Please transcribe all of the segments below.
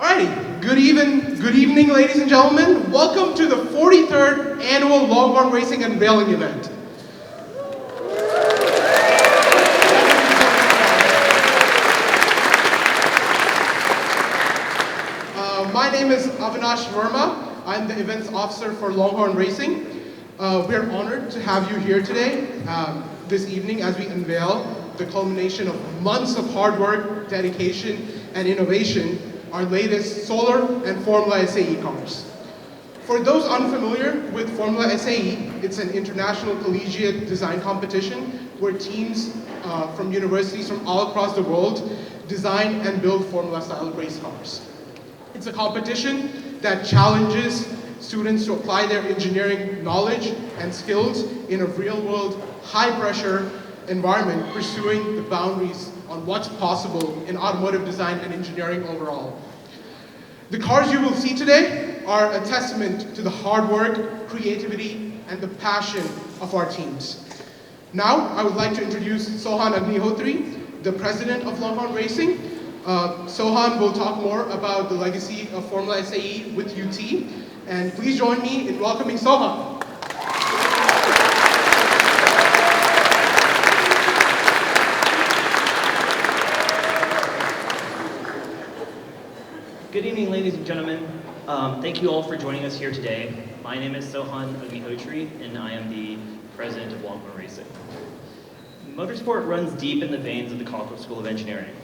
Alrighty, good evening, ladies and gentlemen. Welcome to the 43rd annual Longhorn Racing Unveiling event. My name is Avinash Verma. I'm the events officer for Longhorn Racing. We're honored to have you here today, this evening, as we unveil the culmination of months of hard work, dedication, and innovation, our latest solar and Formula SAE cars. For those unfamiliar with Formula SAE, it's an international collegiate design competition where teams from universities from all across the world design and build Formula-style race cars. It's a competition that challenges students to apply their engineering knowledge and skills in a real-world, high-pressure environment, pursuing the boundaries on what's possible in automotive design and engineering overall. The cars you will see today are a testament to the hard work, creativity, and the passion of our teams. Now, I would like to introduce Sohan Agnihotri, the president of Longhorn Racing. Sohan will talk more about the legacy of Formula SAE with UT, and please join me in welcoming Sohan. Good evening, ladies and gentlemen. Thank you all for joining us here today. My name is Sohan Agnihotri, and I am the president of Longhorn Racing. Motorsport runs deep in the veins of the Collier School of Engineering.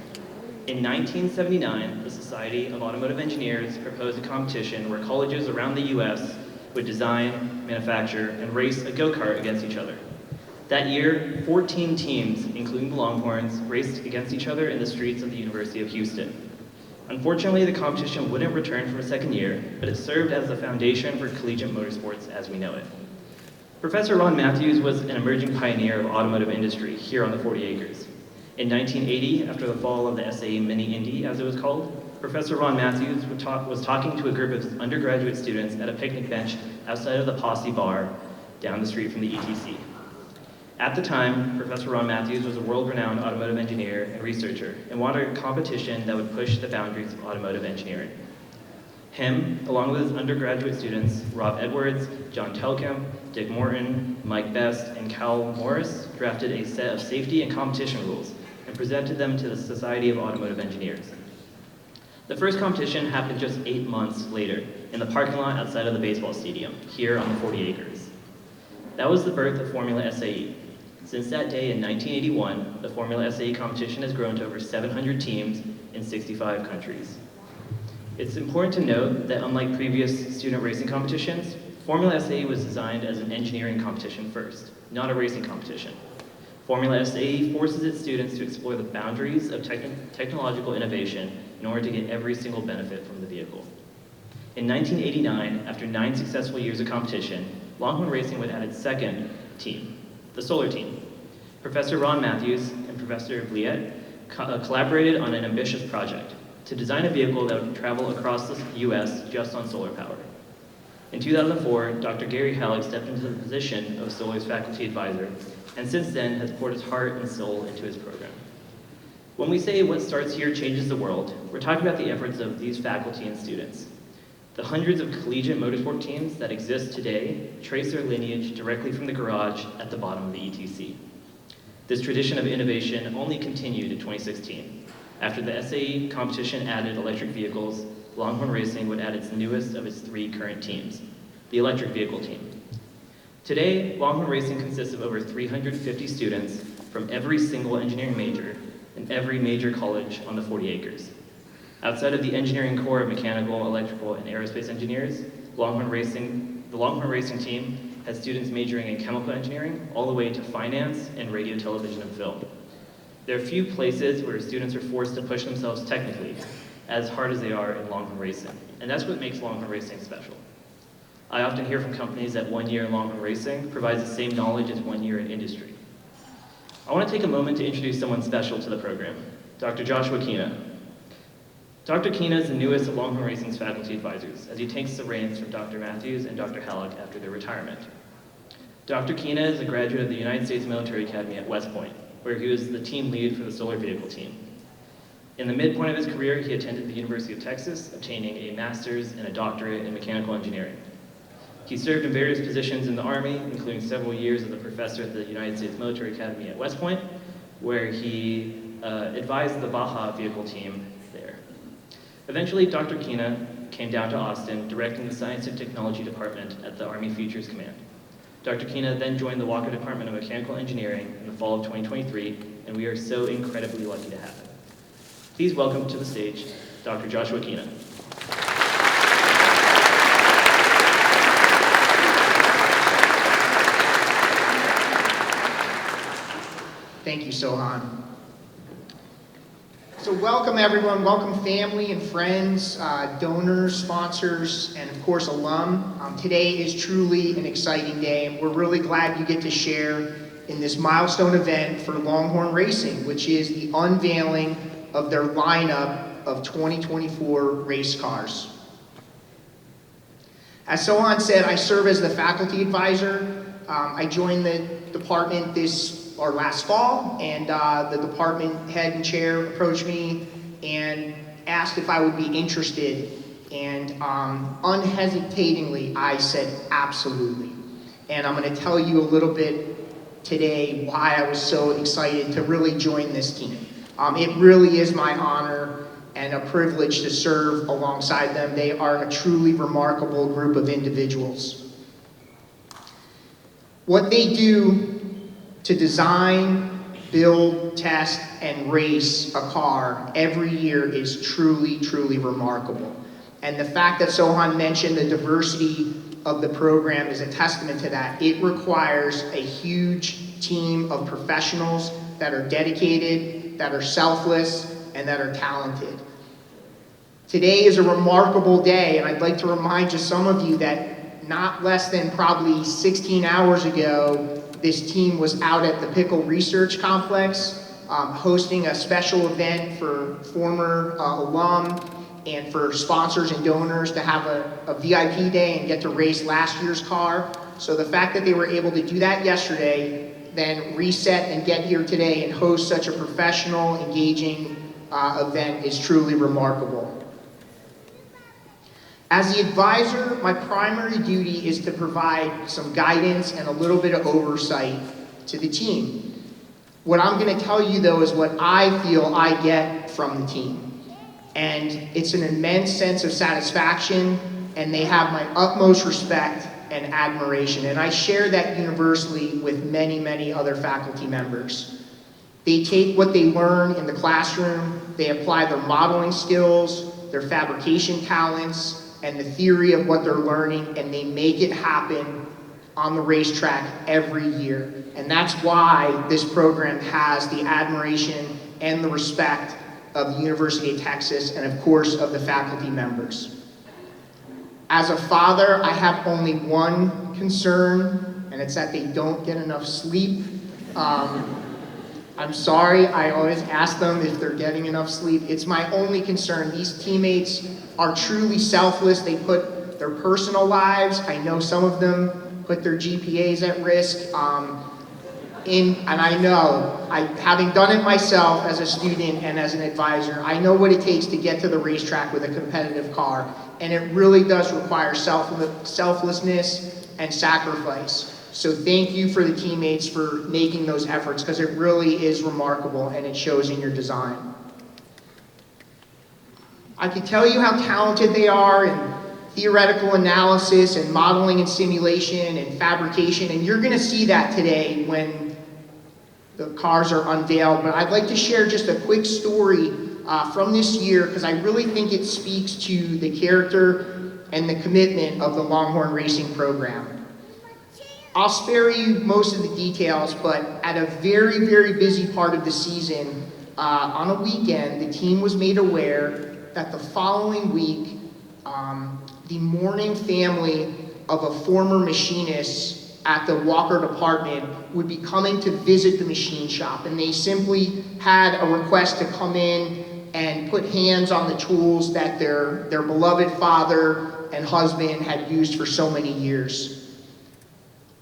In 1979, the Society of Automotive Engineers proposed a competition where colleges around the US would design, manufacture, and race a go-kart against each other. That year, 14 teams, including the Longhorns, raced against each other in the streets of the University of Houston. Unfortunately, the competition wouldn't return for a second year, but it served as the foundation for collegiate motorsports as we know it. Professor Ron Matthews was an emerging pioneer of automotive industry here on the 40 acres. In 1980, after the fall of the SAE Mini Indy, as it was called, Professor Ron Matthews was talking to a group of undergraduate students at a picnic bench outside of the Posse Bar down the street from the ETC. At the time, Professor Ron Matthews was a world-renowned automotive engineer and researcher and wanted a competition that would push the boundaries of automotive engineering. Him, along with his undergraduate students, Rob Edwards, John Telkamp, Dick Morton, Mike Best, and Cal Morris, drafted a set of safety and competition rules and presented them to the Society of Automotive Engineers. The first competition happened just 8 months later in the parking lot outside of the baseball stadium, here on the 40 acres. That was the birth of Formula SAE. Since that day in 1981, the Formula SAE competition has grown to over 700 teams in 65 countries. It's important to note that unlike previous student racing competitions, Formula SAE was designed as an engineering competition first, not a racing competition. Formula SAE forces its students to explore the boundaries of technological innovation in order to get every single benefit from the vehicle. In 1989, after 9 successful years of competition, Longhorn Racing would add its second team, the solar team. Professor Ron Matthews and Professor Bliet collaborated on an ambitious project to design a vehicle that would travel across the US just on solar power. In 2004, Dr. Gary Halleck stepped into the position of Solar's faculty advisor, and since then has poured his heart and soul into his program. When we say what starts here changes the world, we're talking about the efforts of these faculty and students. The hundreds of collegiate motorsport teams that exist today trace their lineage directly from the garage at the bottom of the ETC. This tradition of innovation only continued in 2016. After the SAE competition added electric vehicles, Longhorn Racing would add its newest of its 3 current teams, the electric vehicle team. Today, Longhorn Racing consists of over 350 students from every single engineering major and every major college on the 40 acres. Outside of the engineering core of mechanical, electrical, and aerospace engineers, the Longhorn Racing team has students majoring in chemical engineering all the way to finance and radio, television, and film. There are few places where students are forced to push themselves technically as hard as they are in Longhorn Racing, and that's what makes Longhorn Racing special. I often hear from companies that 1 year in Longhorn Racing provides the same knowledge as 1 year in industry. I want to take a moment to introduce someone special to the program, Dr. Joshua Kina. Dr. Kina is the newest of Longhorn Racing's faculty advisors, as he takes the reins from Dr. Matthews and Dr. Halleck after their retirement. Dr. Kina is a graduate of the United States Military Academy at West Point, where he was the team lead for the solar vehicle team. In the midpoint of his career, he attended the University of Texas, obtaining a master's and a doctorate in mechanical engineering. He served in various positions in the Army, including several years as a professor at the United States Military Academy at West Point, where he advised the Baja vehicle team there. Eventually, Dr. Kina came down to Austin, directing the Science and Technology Department at the Army Futures Command. Dr. Kina then joined the Walker Department of Mechanical Engineering in the fall of 2023, and we are so incredibly lucky to have him. Please welcome to the stage, Dr. Joshua Kina. Thank you, Sohan. So welcome everyone, welcome family and friends, donors, sponsors, and of course alum. Today is truly an exciting day, and we're really glad you get to share in this milestone event for Longhorn Racing, which is the unveiling of their lineup of 2024 race cars. As Sohan said, I serve as the faculty advisor. I joined the department last fall, and the department head and chair approached me and asked if I would be interested, and unhesitatingly I said absolutely. And I'm going to tell you a little bit today why I was so excited to really join this team. It really is my honor and a privilege to serve alongside them. They are a truly remarkable group of individuals. What they do to design, build, test, and race a car every year is truly, truly remarkable. And the fact that Sohan mentioned the diversity of the program is a testament to that. It requires a huge team of professionals that are dedicated, that are selfless, and that are talented. Today is a remarkable day, and I'd like to remind just some of you that not less than probably 16 hours ago, this team was out at the Pickle Research Complex hosting a special event for former alum and for sponsors and donors to have a VIP day and get to race last year's car. So the fact that they were able to do that yesterday, then reset and get here today and host such a professional, engaging event is truly remarkable. As the advisor, my primary duty is to provide some guidance and a little bit of oversight to the team. What I'm going to tell you though is what I feel I get from the team. And it's an immense sense of satisfaction, and they have my utmost respect and admiration. And I share that universally with many, many other faculty members. They take what they learn in the classroom, they apply their modeling skills, their fabrication talents, and the theory of what they're learning, and they make it happen on the racetrack every year. And that's why this program has the admiration and the respect of the University of Texas, and of course of the faculty members. As a father, I have only one concern, and it's that they don't get enough sleep. I'm sorry, I always ask them if they're getting enough sleep. It's my only concern. These teammates are truly selfless. They put their personal lives, I know some of them put their GPAs at risk, and I know, having done it myself as a student and as an advisor, I know what it takes to get to the racetrack with a competitive car, and it really does require selflessness and sacrifice. So thank you for the teammates for making those efforts, because it really is remarkable and it shows in your design. I could tell you how talented they are in theoretical analysis and modeling and simulation and fabrication, and you're going to see that today when the cars are unveiled. But I'd like to share just a quick story from this year, because I really think it speaks to the character and the commitment of the Longhorn Racing program. I'll spare you most of the details, but at a very, very busy part of the season, on a weekend, the team was made aware that the following week, the mourning family of a former machinist at the Walker department would be coming to visit the machine shop, and they simply had a request to come in and put hands on the tools that their beloved father and husband had used for so many years.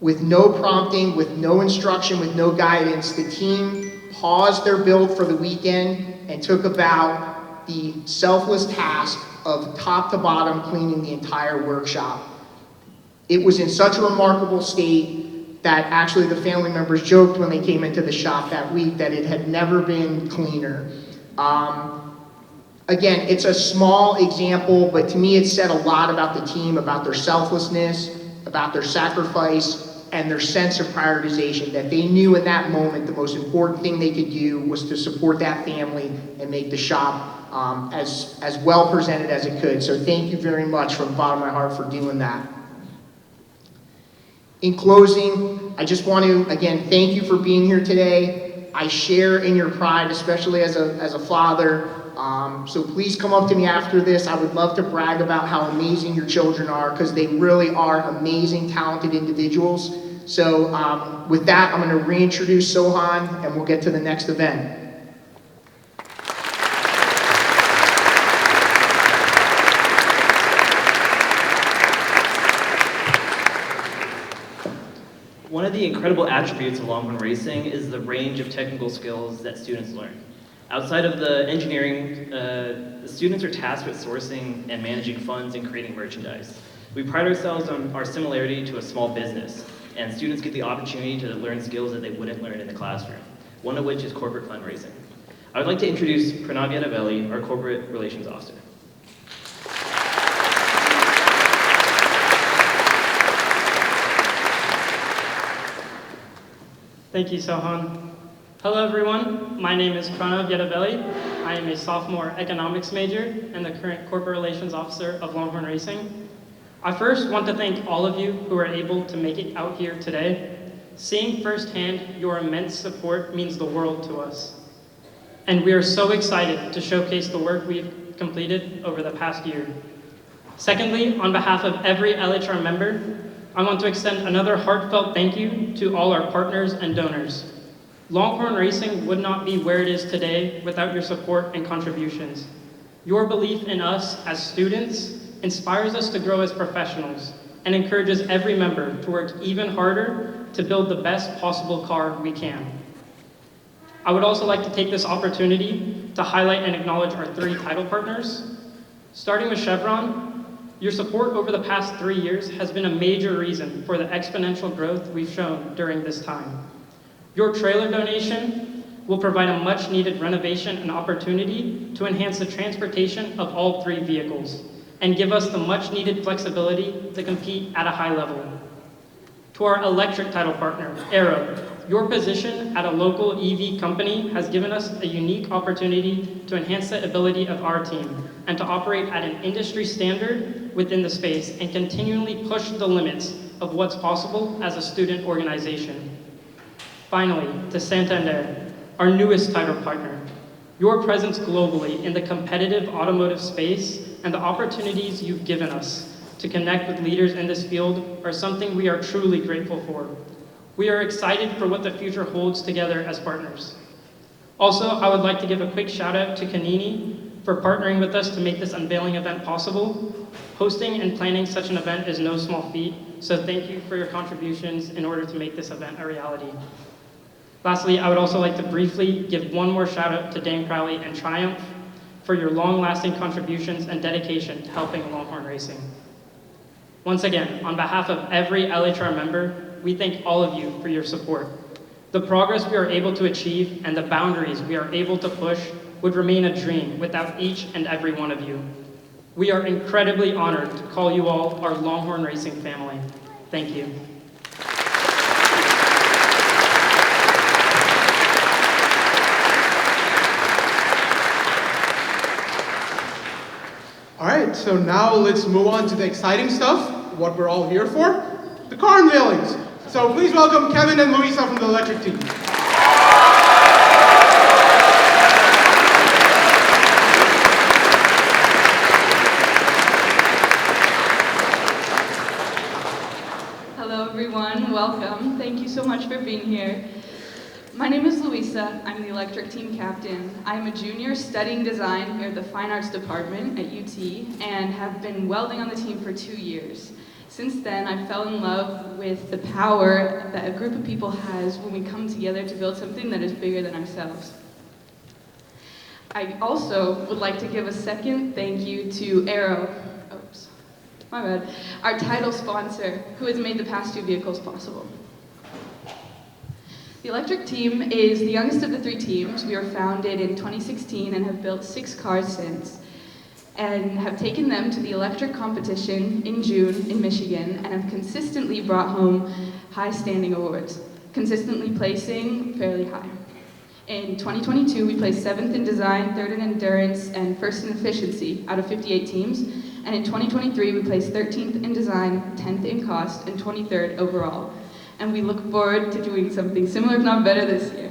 With no prompting, with no instruction, with no guidance, the team paused their build for the weekend and took about the selfless task of top to bottom cleaning the entire workshop. It was in such a remarkable state that actually the family members joked when they came into the shop that week that it had never been cleaner. Again, it's a small example, but to me it said a lot about the team, about their selflessness, about their sacrifice, and their sense of prioritization, that they knew in that moment the most important thing they could do was to support that family and make the shop as well presented as it could. So thank you very much from the bottom of my heart for doing that. In closing, I just want to, again, thank you for being here today. I share in your pride, especially as a father. So please come up to me after this. I would love to brag about how amazing your children are, because they really are amazing, talented individuals. So with that, I'm going to reintroduce Sohan, and we'll get to the next event. One of the incredible attributes of Longhorn Racing is the range of technical skills that students learn. Outside of the engineering, the students are tasked with sourcing and managing funds and creating merchandise. We pride ourselves on our similarity to a small business, and students get the opportunity to learn skills that they wouldn't learn in the classroom, one of which is corporate fundraising. I would like to introduce Pranav Yadavelli, our Corporate Relations Officer. Thank you, Sohan. Hello, everyone. My name is Pranav Yadavelli. I am a sophomore economics major and the current corporate relations officer of Longhorn Racing. I first want to thank all of you who are able to make it out here today. Seeing firsthand your immense support means the world to us. And we are so excited to showcase the work we've completed over the past year. Secondly, on behalf of every LHR member, I want to extend another heartfelt thank you to all our partners and donors. Longhorn Racing would not be where it is today without your support and contributions. Your belief in us as students inspires us to grow as professionals and encourages every member to work even harder to build the best possible car we can. I would also like to take this opportunity to highlight and acknowledge our 3 title partners. Starting with Chevron, your support over the past 3 years has been a major reason for the exponential growth we've shown during this time. Your trailer donation will provide a much needed renovation and opportunity to enhance the transportation of all 3 vehicles and give us the much needed flexibility to compete at a high level. To our electric title partner, Arrow, your position at a local EV company has given us a unique opportunity to enhance the ability of our team and to operate at an industry standard within the space and continually push the limits of what's possible as a student organization. Finally, to Santander, our newest title partner. Your presence globally in the competitive automotive space and the opportunities you've given us to connect with leaders in this field are something we are truly grateful for. We are excited for what the future holds together as partners. Also, I would like to give a quick shout out to Kanini for partnering with us to make this unveiling event possible. Hosting and planning such an event is no small feat, so thank you for your contributions in order to make this event a reality. Lastly, I would also like to briefly give one more shout out to Dan Crowley and Triumph for your long-lasting contributions and dedication to helping Longhorn Racing. Once again, on behalf of every LHR member, we thank all of you for your support. The progress we are able to achieve and the boundaries we are able to push would remain a dream without each and every one of you. We are incredibly honored to call you all our Longhorn Racing family. Thank you. All right, so now let's move on to the exciting stuff, what we're all here for, the car unveilings. So please welcome Kevin and Louisa from the electric team. Hello everyone, welcome. Thank you so much for being here. My name is Louisa. I'm the electric team captain. I'm a junior studying design here at the Fine Arts Department at UT and have been welding on the team for 2 years. Since then, I fell in love with the power that a group of people has when we come together to build something that is bigger than ourselves. I also would like to give a second thank you to our title sponsor, who has made the past two vehicles possible. The electric team is the youngest of the three teams. We were founded in 2016 and have built 6 cars since, and have taken them to the electric competition in June in Michigan, and have consistently brought home high-standing awards, consistently placing fairly high. In 2022, we placed 7th in design, 3rd in endurance, and 1st in efficiency out of 58 teams. And in 2023, we placed 13th in design, 10th in cost, and 23rd overall. And we look forward to doing something similar, if not better, this year.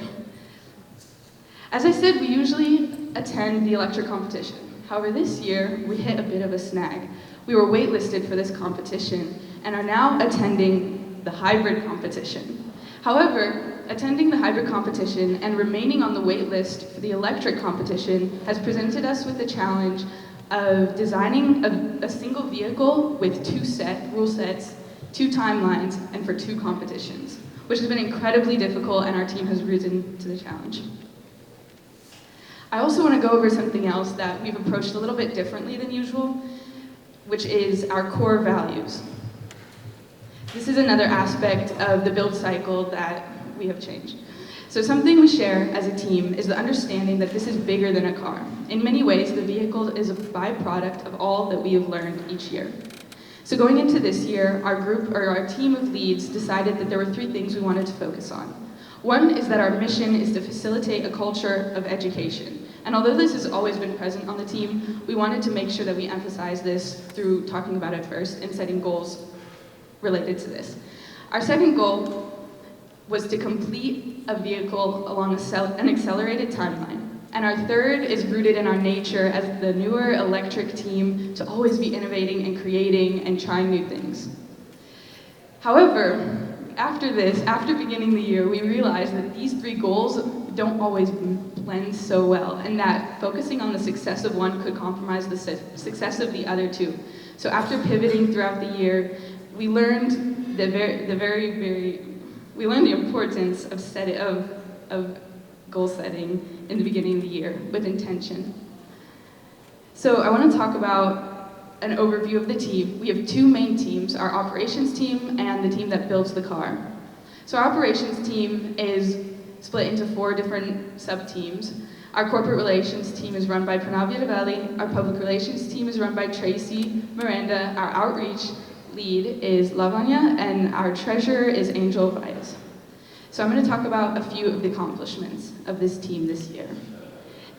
As I said, we usually attend the electric competition. However, this year, we hit a bit of a snag. We were waitlisted for this competition and are now attending the hybrid competition. However, attending the hybrid competition and remaining on the wait list for the electric competition has presented us with the challenge of designing a single vehicle with 2 rule sets, 2 timelines, and for 2 competitions, which has been incredibly difficult, and our team has risen to the challenge. I also want to go over something else that we've approached a little bit differently than usual, which is our core values. This is another aspect of the build cycle that we have changed. So something we share as a team is the understanding that this is bigger than a car. In many ways, the vehicle is a byproduct of all that we have learned each year. So going into this year, our team of leads decided that there were 3 things we wanted to focus on. One is that our mission is to facilitate a culture of education. And although this has always been present on the team, we wanted to make sure that we emphasize this through talking about it first and setting goals related to this. Our second goal was to complete a vehicle along an accelerated timeline. And our third is rooted in our nature as the newer electric team to always be innovating and creating and trying new things. However, after beginning the year, we realized that these 3 goals don't always blend so well, and that focusing on the success of one could compromise the success of the other 2. So after pivoting throughout the year, we learned the importance of goal setting in the beginning of the year with intention. So I want to talk about an overview of the team. We have 2 main teams, our operations team and the team that builds the car. So our operations team is split into 4 different sub-teams. Our corporate relations team is run by Pranav Yadavelli, our public relations team is run by Tracy Miranda, our outreach lead is Lavanya, and our treasurer is Angel Vias. So I'm going to talk about a few of the accomplishments of this team this year.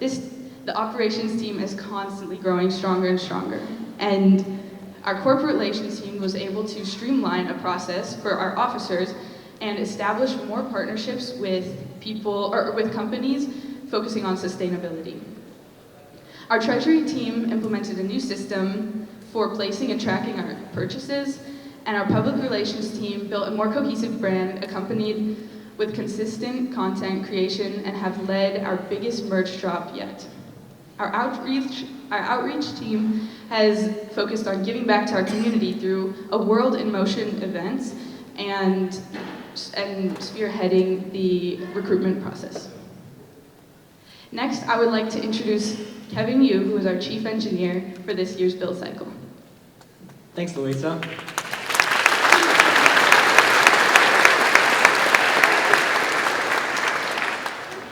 The operations team is constantly growing stronger and stronger, and our corporate relations team was able to streamline a process for our officers and establish more partnerships with companies focusing on sustainability. Our treasury team implemented a new system for placing and tracking our purchases, and our public relations team built a more cohesive brand accompanied with consistent content creation and have led our biggest merch drop yet. Our outreach team has focused on giving back to our community through a World in Motion events and spearheading the recruitment process. Next, I would like to introduce Kevin Yu, who is our chief engineer for this year's build cycle. Thanks, Louisa.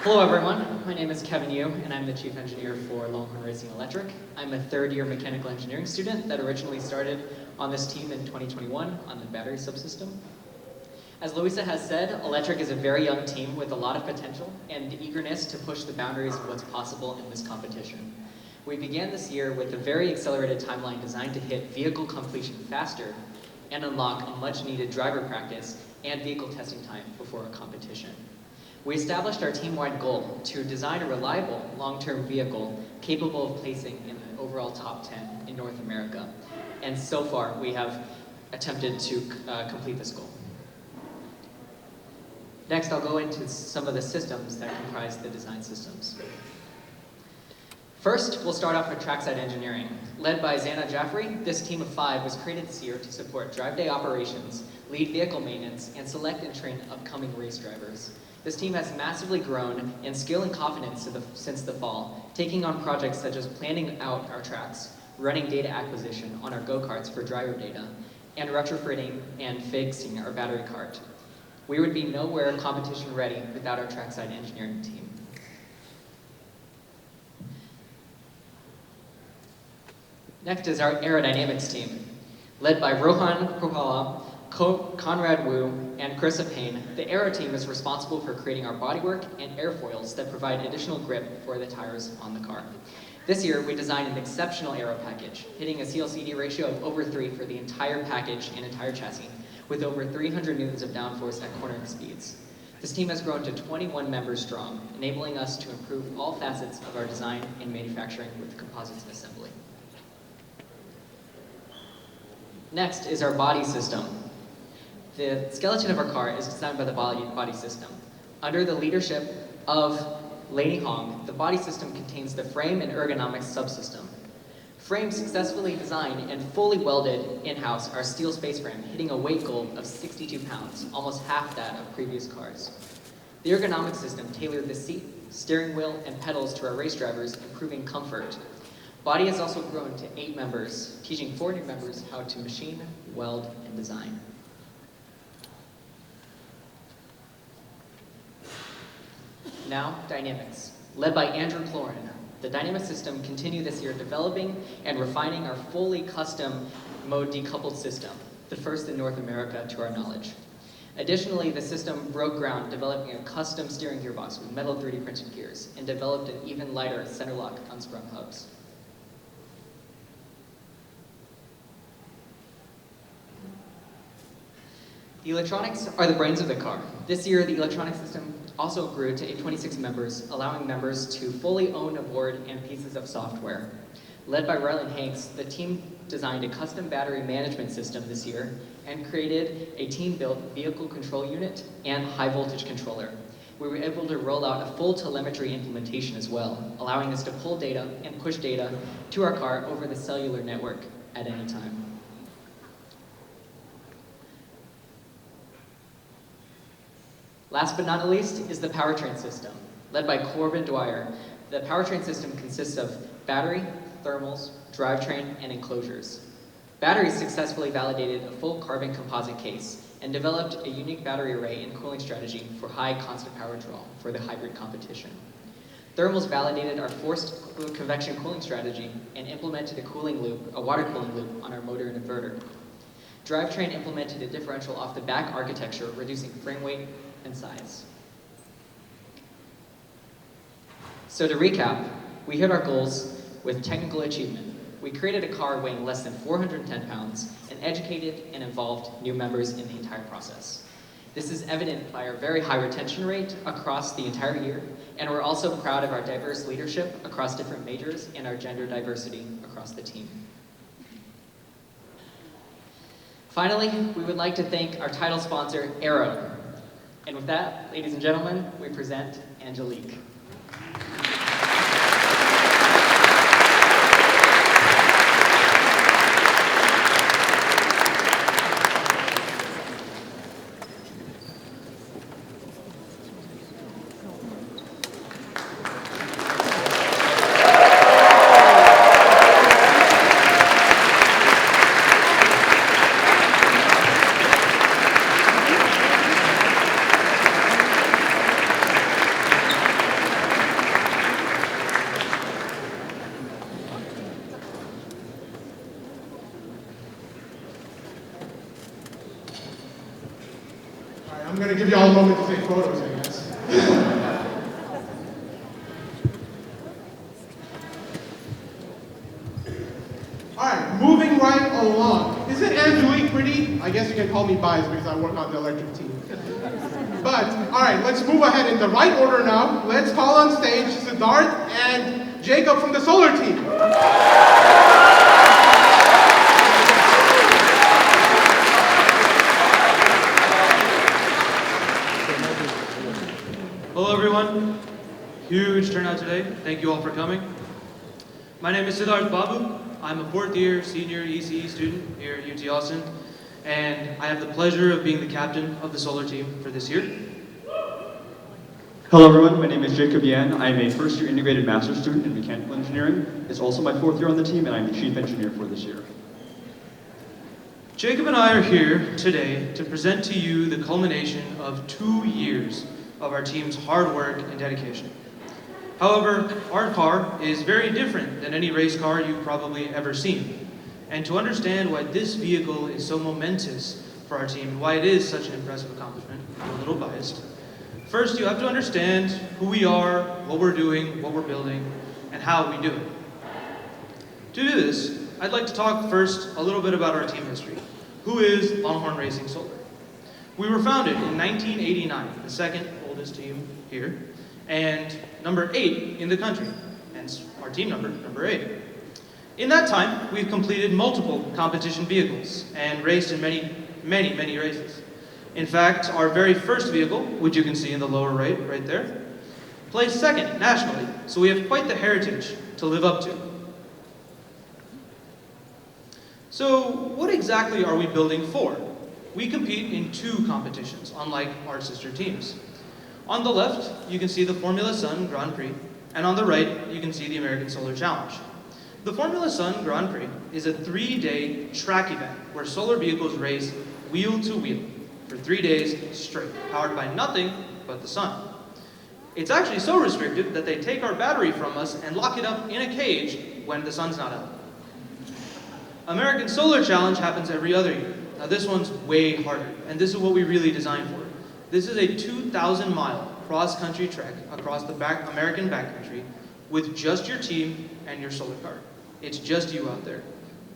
Hello everyone, my name is Kevin Yu and I'm the Chief Engineer for Longhorn Racing Electric. I'm a 3rd-year mechanical engineering student that originally started on this team in 2021 on the battery subsystem. As Louisa has said, Electric is a very young team with a lot of potential and the eagerness to push the boundaries of what's possible in this competition. We began this year with a very accelerated timeline designed to hit vehicle completion faster and unlock a much-needed driver practice and vehicle testing time before a competition. We established our team-wide goal to design a reliable, long-term vehicle capable of placing in the overall top 10 in North America. And so far, we have attempted to complete this goal. Next, I'll go into some of the systems that comprise the design systems. First, we'll start off with trackside engineering. Led by Zana Jaffrey, this team of 5 was created this year to support drive day operations, lead vehicle maintenance, and select and train upcoming race drivers. This team has massively grown in skill and confidence since the fall, taking on projects such as planning out our tracks, running data acquisition on our go-karts for driver data, and retrofitting and fixing our battery cart. We would be nowhere competition ready without our trackside engineering team. Next is our aerodynamics team. Led by Rohan Propala, Conrad Wu, and Krista Payne, the aero team is responsible for creating our bodywork and airfoils that provide additional grip for the tires on the car. This year, we designed an exceptional aero package, hitting a CLCD ratio of over 3 for the entire package and entire chassis, with over 300 newtons of downforce at cornering speeds. This team has grown to 21 members strong, enabling us to improve all facets of our design and manufacturing with composites and assembly. Next is our body system. The skeleton of our car is designed by the body system. Under the leadership of Lady Hong, the body system contains the frame and ergonomics subsystem. Frame successfully designed and fully welded in-house our steel space frame, hitting a weight goal of 62 pounds, almost half that of previous cars. The ergonomics system tailored the seat, steering wheel, and pedals to our race drivers, improving comfort. Body has also grown to 8 members, teaching 4 new members how to machine, weld, and design. Now, dynamics. Led by Andrew Cloran, the dynamic system continued this year developing and refining our fully custom mode decoupled system, the first in North America to our knowledge. Additionally, the system broke ground developing a custom steering gearbox with metal 3D printed gears and developed an even lighter center lock unsprung hubs. The electronics are the brains of the car. This year, the electronic system also grew to 26 members, allowing members to fully own a board and pieces of software. Led by Rylan Hanks, the team designed a custom battery management system this year and created a team-built vehicle control unit and high-voltage controller. We were able to roll out a full telemetry implementation as well, allowing us to pull data and push data to our car over the cellular network at any time. Last but not least is the powertrain system. Led by Corbin Dwyer, the powertrain system consists of battery, thermals, drivetrain, and enclosures. Batteries successfully validated a full carbon composite case and developed a unique battery array and cooling strategy for high constant power draw for the hybrid competition. Thermals validated our forced convection cooling strategy and implemented a water cooling loop on our motor and inverter. Drivetrain implemented a differential off the back architecture, reducing frame weight and size. So to recap, we hit our goals with technical achievement. We created a car weighing less than 410 pounds and educated and involved new members in the entire process. This is evident by our very high retention rate across the entire year, and we're also proud of our diverse leadership across different majors and our gender diversity across the team. Finally, we would like to thank our title sponsor, Aero. And with that, ladies and gentlemen, we present Angélique. I'm going to give you all a moment to take photos, I guess. All right, moving right along. Isn't Angélique pretty? I guess you can call me biased because I work on the electric team. But, all right, let's move ahead in the right order now. Let's call on stage Siddharth and Jacob from the solar team. Hello everyone. Huge turnout today. Thank you all for coming. My name is Siddharth Babu. I'm a fourth year senior ECE student here at UT Austin, and I have the pleasure of being the captain of the solar team for this year. Hello everyone, my name is Jacob Yan. I am a first year integrated master's student in mechanical engineering. It's also my fourth year on the team, and I'm the chief engineer for this year. Jacob and I are here today to present to you the culmination of 2 years of our team's hard work and dedication. However, our car is very different than any race car you've probably ever seen. And to understand why this vehicle is so momentous for our team and why it is such an impressive accomplishment, I'm a little biased. First, you have to understand who we are, what we're doing, what we're building, and how we do it. To do this, I'd like to talk first a little bit about our team history. Who is Longhorn Racing Solar? We were founded in 1989, the second oldest team here, and number 8 in the country, hence our team number 8. In that time, we've completed multiple competition vehicles and raced in many races. In fact, our very first vehicle, which you can see in the lower right there, placed second nationally, so we have quite the heritage to live up to. So, what exactly are we building for? We compete in 2 competitions, unlike our sister teams. On the left, you can see the Formula Sun Grand Prix, and on the right, you can see the American Solar Challenge. The Formula Sun Grand Prix is a 3-day track event where solar vehicles race wheel to wheel for 3 days straight, powered by nothing but the sun. It's actually so restricted that they take our battery from us and lock it up in a cage when the sun's not out. American Solar Challenge happens every other year. Now this one's way harder, and this is what we really designed for. This is a 2,000-mile cross-country trek across the American backcountry with just your team and your solar car. It's just you out there.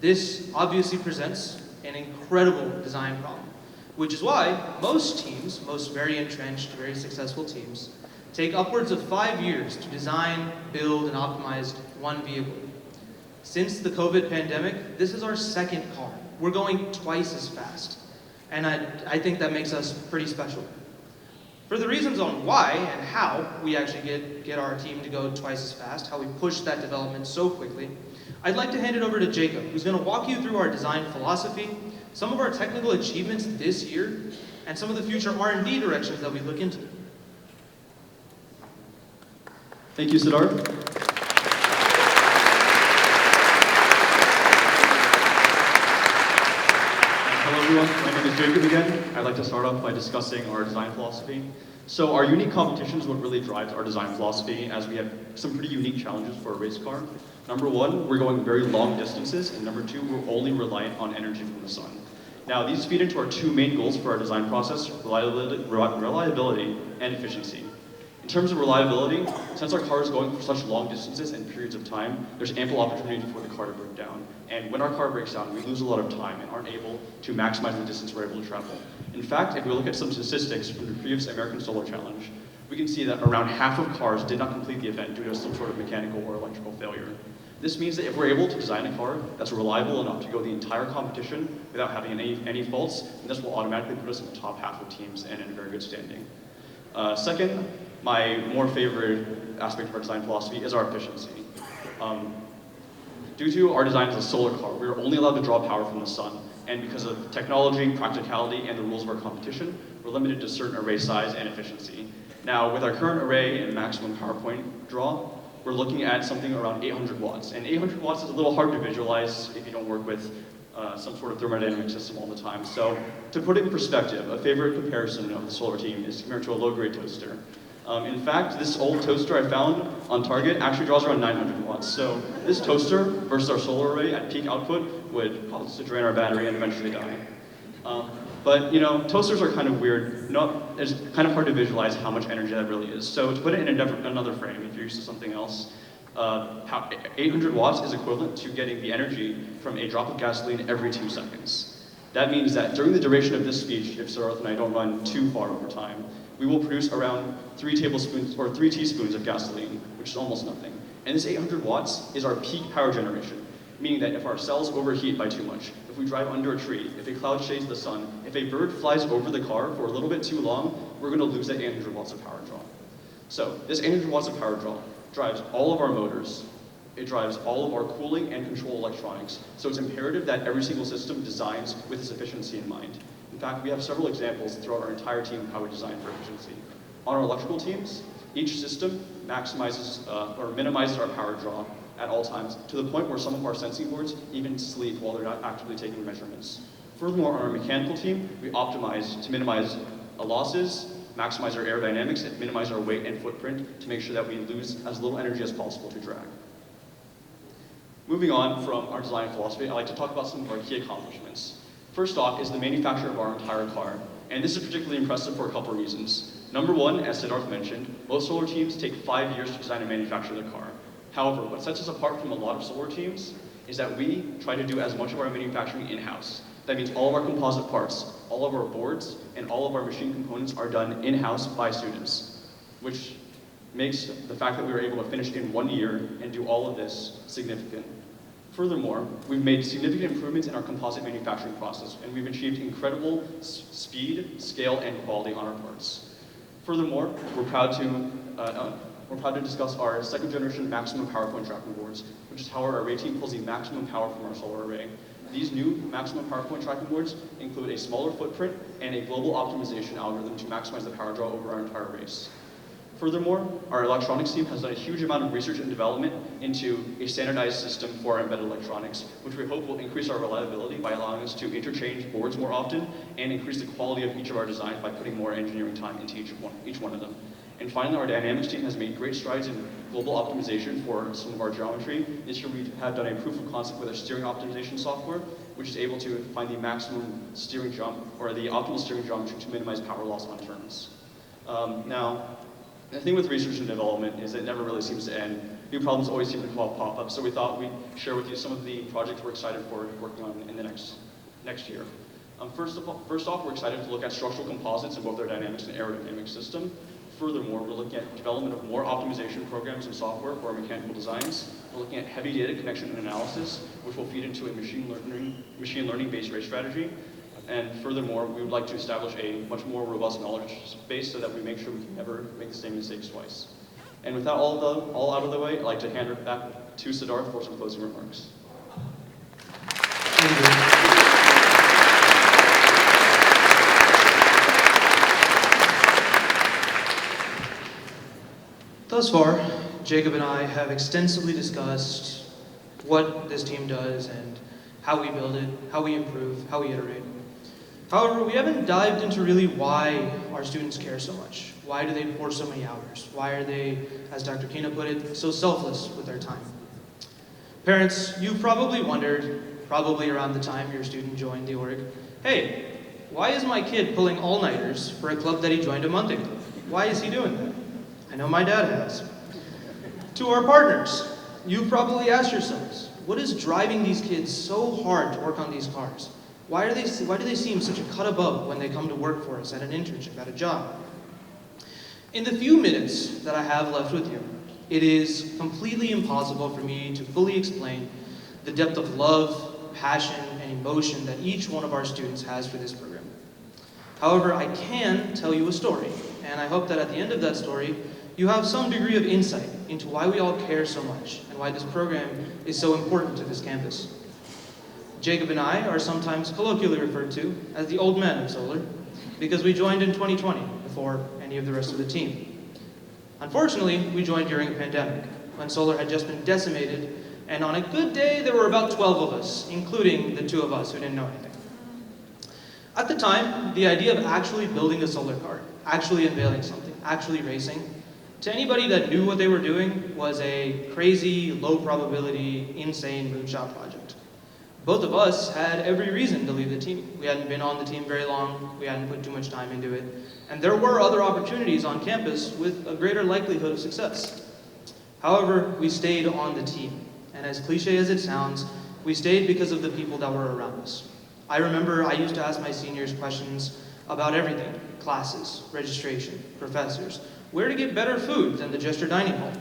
This obviously presents an incredible design problem, which is why most teams, most very entrenched, very successful teams, take upwards of 5 years to design, build, and optimize one vehicle. Since the COVID pandemic, this is our second car. We're going twice as fast, and I think that makes us pretty special. For the reasons on why and how we actually get our team to go twice as fast, how we push that development so quickly, I'd like to hand it over to Jacob, who's going to walk you through our design philosophy, some of our technical achievements this year, and some of the future R&D directions that we look into. Thank you, Siddharth. Hello everyone, my name is Jacob again. I'd like to start off by discussing our design philosophy. So our unique competition is what really drives our design philosophy, as we have some pretty unique challenges for a race car. Number 1, we're going very long distances, and number 2, we're only reliant on energy from the sun. Now these feed into our 2 main goals for our design process, reliability and efficiency. In terms of reliability, since our car is going for such long distances and periods of time, there's ample opportunity for the car to break down. And when our car breaks down, we lose a lot of time and aren't able to maximize the distance we're able to travel. In fact, if we look at some statistics from the previous American Solar Challenge, we can see that around half of cars did not complete the event due to some sort of mechanical or electrical failure. This means that if we're able to design a car that's reliable enough to go the entire competition without having any faults, then this will automatically put us in the top half of teams and in a very good standing. Second, my more favorite aspect of our design philosophy is our efficiency. Due to our design as a solar car, we are only allowed to draw power from the sun, and because of technology, practicality, and the rules of our competition, we're limited to certain array size and efficiency. Now, with our current array and maximum power point draw, we're looking at something around 800 watts, and 800 watts is a little hard to visualize if you don't work with some sort of thermodynamic system all the time. So, to put it in perspective, a favorite comparison of the solar team is compared to a low-grade toaster. In fact, this old toaster I found on Target actually draws around 900 watts. So this toaster versus our solar array at peak output would cause us to drain our battery and eventually die. But you know, toasters are kind of weird. It's kind of hard to visualize how much energy that really is. So to put it in another frame, if you're used to something else, 800 watts is equivalent to getting the energy from a drop of gasoline every 2 seconds. That means that during the duration of this speech, if Siddharth and I don't run too far over time, we will produce around 3 tablespoons or 3 teaspoons of gasoline, which is almost nothing. And this 800 watts is our peak power generation, meaning that if our cells overheat by too much, if we drive under a tree, if a cloud shades the sun, if a bird flies over the car for a little bit too long, we're going to lose that 800 watts of power draw. So this 800 watts of power draw drives all of our motors, It drives all of our cooling and control electronics, so it's imperative that every single system designs with its efficiency in mind. In fact, we have several examples throughout our entire team of how we design for efficiency. On our electrical teams, each system maximizes or minimizes our power draw at all times, to the point where some of our sensing boards even sleep while they're not actively taking measurements. Furthermore, on our mechanical team, we optimize to minimize losses, maximize our aerodynamics, and minimize our weight and footprint to make sure that we lose as little energy as possible to drag. Moving on from our design philosophy, I'd like to talk about some of our key accomplishments. First off is the manufacture of our entire car, and this is particularly impressive for a couple of reasons. Number one, as Siddharth mentioned, most solar teams take 5 years to design and manufacture their car. However, what sets us apart from a lot of solar teams is that we try to do as much of our manufacturing in-house. That means all of our composite parts, all of our boards, and all of our machine components are done in-house by students, which makes the fact that we were able to finish in 1 year and do all of this significant. Furthermore, we've made significant improvements in our composite manufacturing process, and we've achieved incredible speed, scale, and quality on our parts. Furthermore, we're proud to discuss our second generation maximum power point tracking boards, which is how our array team pulls the maximum power from our solar array. These new maximum power point tracking boards include a smaller footprint and a global optimization algorithm to maximize the power draw over our entire race. Furthermore, our electronics team has done a huge amount of research and development into a standardized system for our embedded electronics, which we hope will increase our reliability by allowing us to interchange boards more often and increase the quality of each of our designs by putting more engineering time into each one of them. And finally, our dynamics team has made great strides in global optimization for some of our geometry. This year we have done a proof of concept with our steering optimization software, which is able to find the maximum steering jump, or the optimal steering geometry to minimize power loss on turns. Now, the thing with research and development is it never really seems to end. New problems always seem to pop up, so we thought we'd share with you some of the projects we're excited for working on in the next year. First off, we're excited to look at structural composites in both their dynamics and aerodynamic system. Furthermore, we're looking at development of more optimization programs and software for our mechanical designs. We're looking at heavy data connection and analysis, which will feed into a machine learning-based race strategy. And furthermore, we would like to establish a much more robust knowledge base so that we make sure we can never make the same mistakes twice. And with that all out of the way, I'd like to hand it back to Siddharth for some closing remarks. Thus far, Jacob and I have extensively discussed what this team does and how we build it, how we improve, how we iterate. However, we haven't dived into really why our students care so much. Why do they pour so many hours? Why are they, as Dr. Kina put it, so selfless with their time? Parents, you've probably wondered, probably around the time your student joined the org, hey, why is my kid pulling all-nighters for a club that he joined a month ago? Why is he doing that? I know my dad has. To our partners, you've probably asked yourselves, what is driving these kids so hard to work on these cars? Why do they seem such a cut above when they come to work for us at an internship, at a job? In the few minutes that I have left with you, it is completely impossible for me to fully explain the depth of love, passion, and emotion that each one of our students has for this program. However, I can tell you a story, and I hope that at the end of that story, you have some degree of insight into why we all care so much and why this program is so important to this campus. Jacob and I are sometimes colloquially referred to as the old men of solar because we joined in 2020 before any of the rest of the team. Unfortunately, we joined during a pandemic when solar had just been decimated, and on a good day there were about 12 of us, including the 2 of us who didn't know anything. At the time, the idea of actually building a solar car, actually unveiling something, actually racing, to anybody that knew what they were doing was a crazy, low probability, insane moonshot project. Both of us had every reason to leave the team. We hadn't been on the team very long, we hadn't put too much time into it, and there were other opportunities on campus with a greater likelihood of success. However, we stayed on the team, and as cliche as it sounds, we stayed because of the people that were around us. I remember I used to ask my seniors questions about everything: classes, registration, professors, where to get better food than the Jester Dining Hall.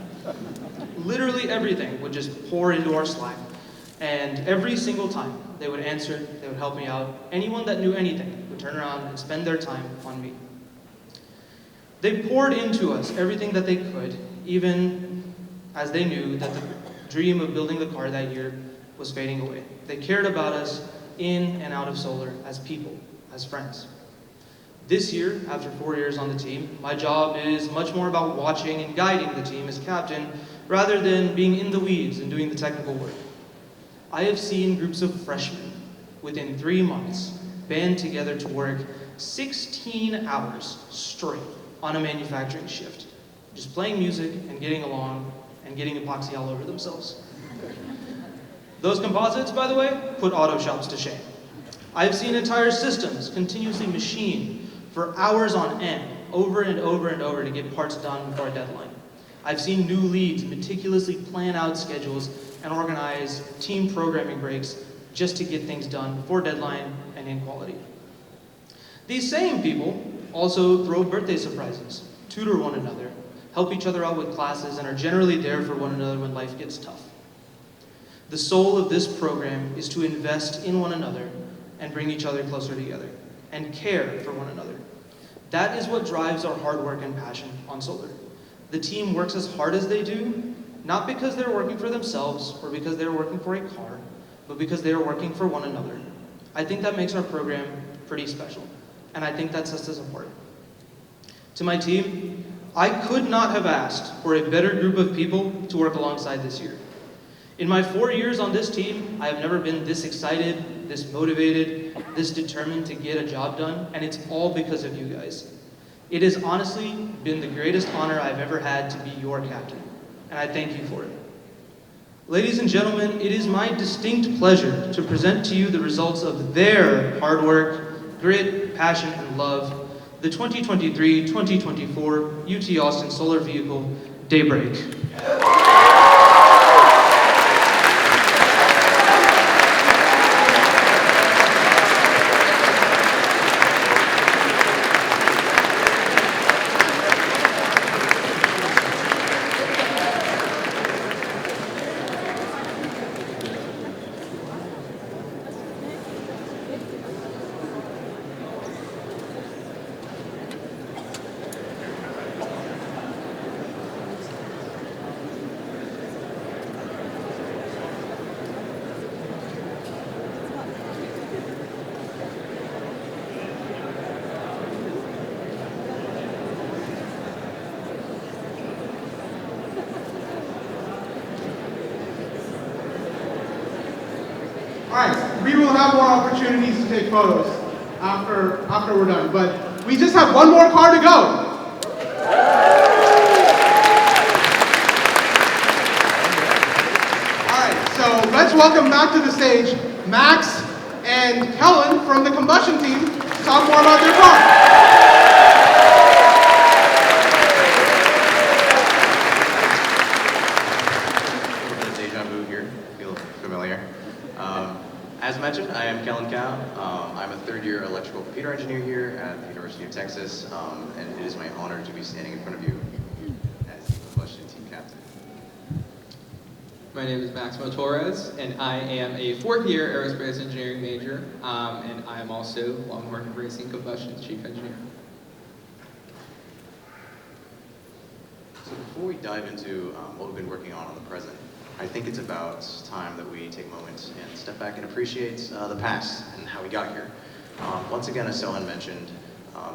Literally everything would just pour into our Slack. And every single time they would answer, they would help me out. Anyone that knew anything would turn around and spend their time on me. They poured into us everything that they could, even as they knew that the dream of building the car that year was fading away. They cared about us in and out of solar as people, as friends. This year, after 4 years on the team, my job is much more about watching and guiding the team as captain rather than being in the weeds and doing the technical work. I have seen groups of freshmen within 3 months band together to work 16 hours straight on a manufacturing shift, just playing music and getting along and getting epoxy all over themselves. Those composites, by the way, put auto shops to shame. I've seen entire systems continuously machined for hours on end, over and over and over to get parts done before a deadline. I've seen new leads meticulously plan out schedules and organize team programming breaks just to get things done before deadline and in quality. These same people also throw birthday surprises, tutor one another, help each other out with classes, and are generally there for one another when life gets tough. The soul of this program is to invest in one another and bring each other closer together, and care for one another. That is what drives our hard work and passion on solar. The team works as hard as they do, not because they're working for themselves or because they're working for a car, but because they are working for one another. I think that makes our program pretty special, and I think that sets us apart. To my team, I could not have asked for a better group of people to work alongside this year. In my 4 years on this team, I have never been this excited, this motivated, this determined to get a job done, and it's all because of you guys. It has honestly been the greatest honor I've ever had to be your captain, and I thank you for it. Ladies and gentlemen, it is my distinct pleasure to present to you the results of their hard work, grit, passion, and love, the 2023-2024 UT Austin Solar Vehicle Daybreak. Alright, we will have more opportunities to take photos after we're done, but we just have one more car to go. Alright, so let's welcome back to the stage Max and Kellen from the Combustion team to talk more about their car. Deja vu here, feel familiar. As mentioned, I am Kellen Cao. I'm a third-year electrical computer engineer here at the University of Texas, and it is my honor to be standing in front of you as the Combustion team captain. My name is Maximo Torres, and I am a fourth-year aerospace engineering major, and I am also Longhorn Racing Combustion's chief engineer. So before we dive into what we've been working on the present, I think it's about time that we take a moment and step back and appreciate the past and how we got here. Once again, as Sohan mentioned,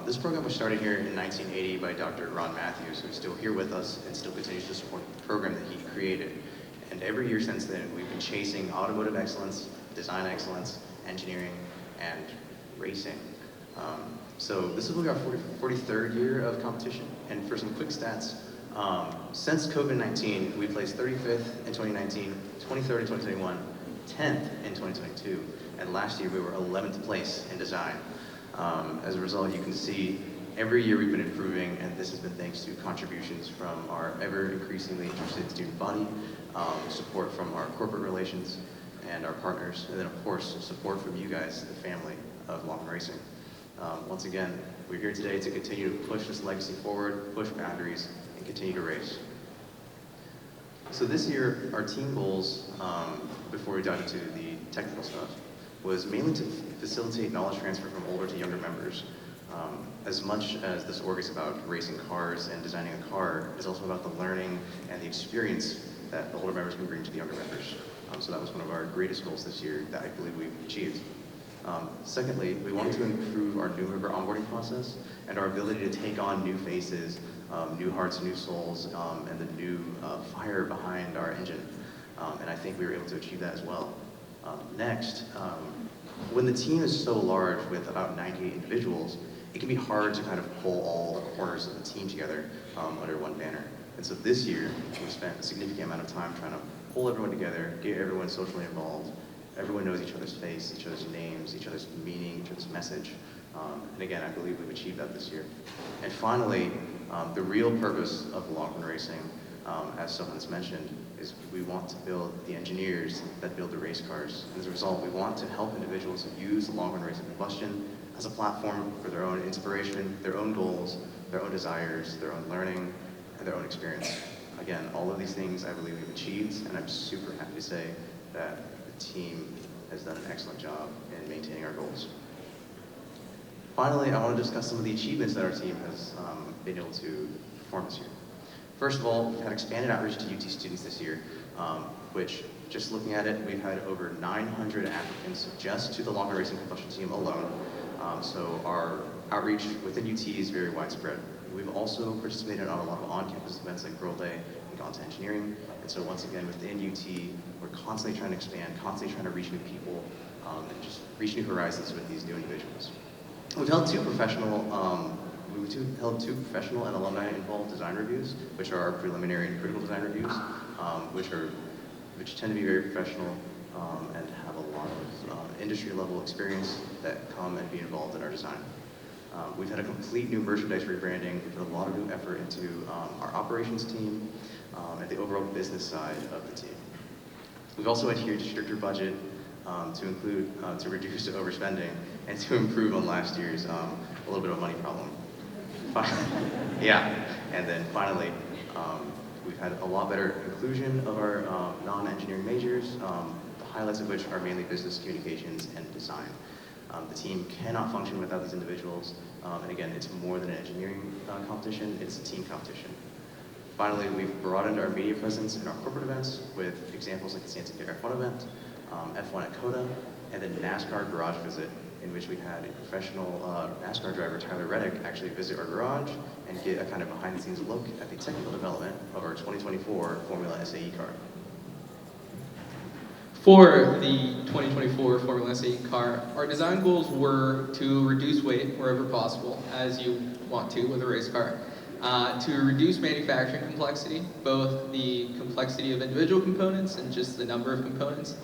this program was started here in 1980 by Dr. Ron Matthews, who's still here with us and still continues to support the program that he created. And every year since then, we've been chasing automotive excellence, design excellence, engineering, and racing. So this will be our 43rd year of competition. And for some quick stats, since COVID-19, we placed 35th in 2019, 23rd in 2021, 10th in 2022, and last year we were 11th place in design. As a result, you can see every year we've been improving, and this has been thanks to contributions from our ever increasingly interested student body, support from our corporate relations and our partners, and then of course support from you guys, the family of Longhorn Racing. Once again, we're here today to continue to push this legacy forward, push boundaries, and continue to race. So this year, our team goals, before we dive into the technical stuff, was mainly to facilitate knowledge transfer from older to younger members. As much as this org is about racing cars and designing a car, it's also about the learning and the experience that the older members can bring to the younger members. So that was one of our greatest goals this year that I believe we've achieved. Secondly, we wanted to improve our new member onboarding process and our ability to take on new faces, new hearts, new souls, and the new fire behind our engine. And I think we were able to achieve that as well. Next, when the team is so large with about 98 individuals, it can be hard to kind of pull all the corners of the team together under one banner. And so this year, we spent a significant amount of time trying to pull everyone together, get everyone socially involved. Everyone knows each other's face, each other's names, each other's meaning, each other's message. And again, I believe we've achieved that this year. And finally, the real purpose of Longhorn Racing, as someone's mentioned, is we want to build the engineers that build the race cars. And as a result, we want to help individuals use Longhorn Racing Combustion as a platform for their own inspiration, their own goals, their own desires, their own learning, and their own experience. Again, all of these things I believe we've achieved, and I'm super happy to say that the team has done an excellent job in maintaining our goals. Finally, I want to discuss some of the achievements that our team has been able to perform this year. First of all, we've had expanded outreach to UT students this year, which, just looking at it, we've had over 900 applicants just to the Longhorn Racing Combustion team alone. So our outreach within UT is very widespread. We've also participated on a lot of on-campus events like Girl Day and Gone to Engineering. And so once again, within UT, we're constantly trying to expand, constantly trying to reach new people, and just reach new horizons with these new individuals. We've held two professional and alumni-involved design reviews, which are our preliminary and critical design reviews, which tend to be very professional and have a lot of industry-level experience that come and be involved in our design. We've had a complete new merchandise rebranding. We've put a lot of new effort into our operations team and the overall business side of the team. We've also adhered to stricter budget to reduce overspending and to improve on last year's a little bit of a money problem. Yeah, and then finally, we've had a lot better inclusion of our non-engineering majors, the highlights of which are mainly business communications and design. The team cannot function without these individuals, and again, it's more than an engineering competition, it's a team competition. Finally, we've broadened our media presence in our corporate events with examples like the Santa Fe F1 event, F1 at COTA, and the NASCAR garage visit, in which we had a professional NASCAR driver, Tyler Reddick, actually visit our garage and get a kind of behind-the-scenes look at the technical development of our 2024 Formula SAE car. For the 2024 Formula SAE car, our design goals were to reduce weight wherever possible, as you want to with a race car, to reduce manufacturing complexity, both the complexity of individual components and just the number of components,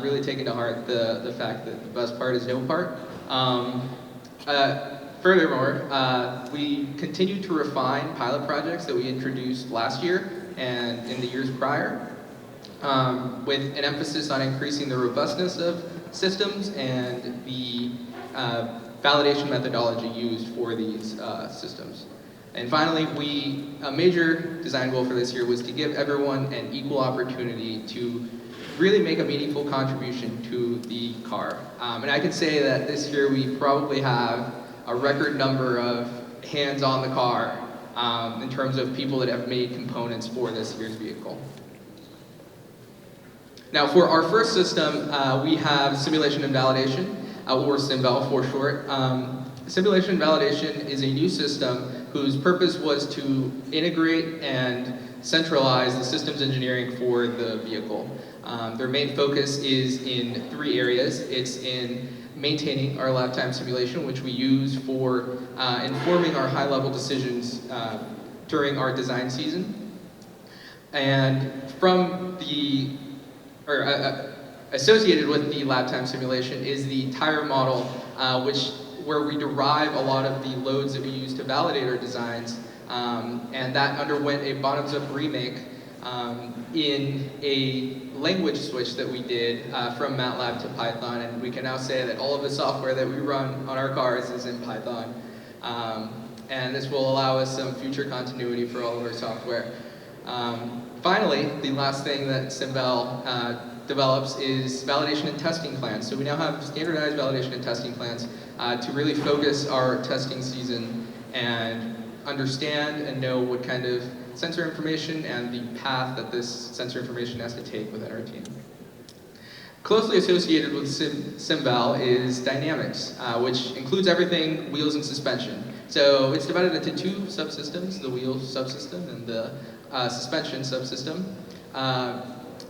really taking to heart the fact that the best part is no part. Furthermore, we continue to refine pilot projects that we introduced last year and in the years prior, with an emphasis on increasing the robustness of systems and the validation methodology used for these systems. And finally, a major design goal for this year was to give everyone an equal opportunity to really make a meaningful contribution to the car. And I can say that this year we probably have a record number of hands on the car in terms of people that have made components for this year's vehicle. Now, for our first system, we have simulation and validation, or SimVal for short. Simulation and validation is a new system whose purpose was to integrate and centralize the systems engineering for the vehicle. Their main focus is in three areas. It's in maintaining our lap time simulation, which we use for informing our high-level decisions during our design season. And from associated with the lap time simulation is the tire model, where we derive a lot of the loads that we use to validate our designs, and that underwent a bottoms-up remake in a language switch that we did from MATLAB to Python, and we can now say that all of the software that we run on our cars is in Python, and this will allow us some future continuity for all of our software. Finally, the last thing that SimVal develops is validation and testing plans. So we now have standardized validation and testing plans to really focus our testing season and understand and know what kind of sensor information and the path that this sensor information has to take within our team. Closely associated with SimVal is dynamics, which includes everything wheels and suspension. So it's divided into two subsystems, the wheels subsystem and the suspension subsystem.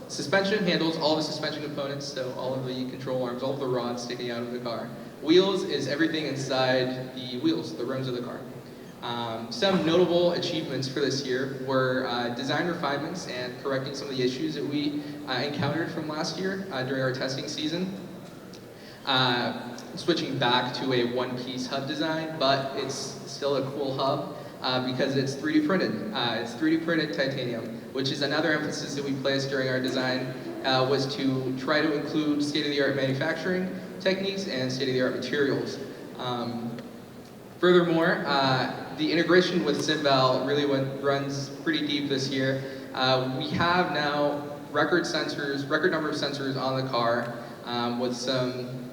Suspension handles all the suspension components, so all of the control arms, all of the rods sticking out of the car. Wheels is everything inside the wheels, the rims of the car. Some notable achievements for this year were design refinements and correcting some of the issues that we encountered from last year during our testing season. Switching back to a one-piece hub design, but it's still a cool hub because it's 3D printed. It's 3D printed titanium, which is another emphasis that we placed during our design, was to try to include state-of-the-art manufacturing techniques and state-of-the-art materials. Furthermore, the integration with SimVal really runs pretty deep this year. We have now record number of sensors on the car, with some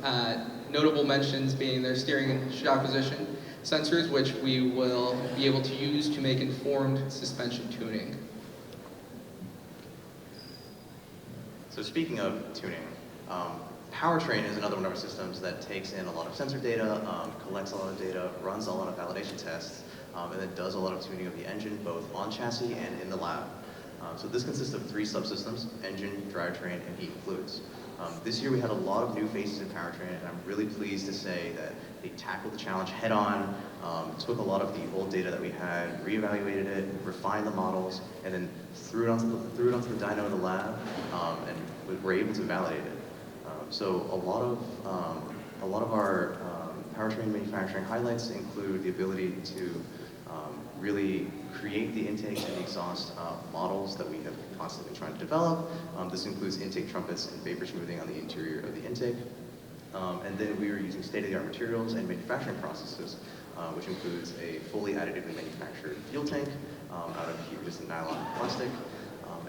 notable mentions being their steering and shock position sensors, which we will be able to use to make informed suspension tuning. So speaking of tuning, Powertrain is another one of our systems that takes in a lot of sensor data, collects a lot of data, runs a lot of validation tests, and then does a lot of tuning of the engine, both on chassis and in the lab. So this consists of 3 subsystems: engine, drivetrain, and heat and fluids. This year we had a lot of new faces in Powertrain, and I'm really pleased to say that they tackled the challenge head on, took a lot of the old data that we had, reevaluated it, refined the models, and then threw it onto the dyno in the lab, and were able to validate it. So a lot of our powertrain manufacturing highlights include the ability to really create the intake and the exhaust models that we have constantly been trying to develop. This includes intake trumpets and vapor smoothing on the interior of the intake. And then we are using state-of-the-art materials and manufacturing processes, which includes a fully additively manufactured fuel tank out of heat-resistant nylon and plastic.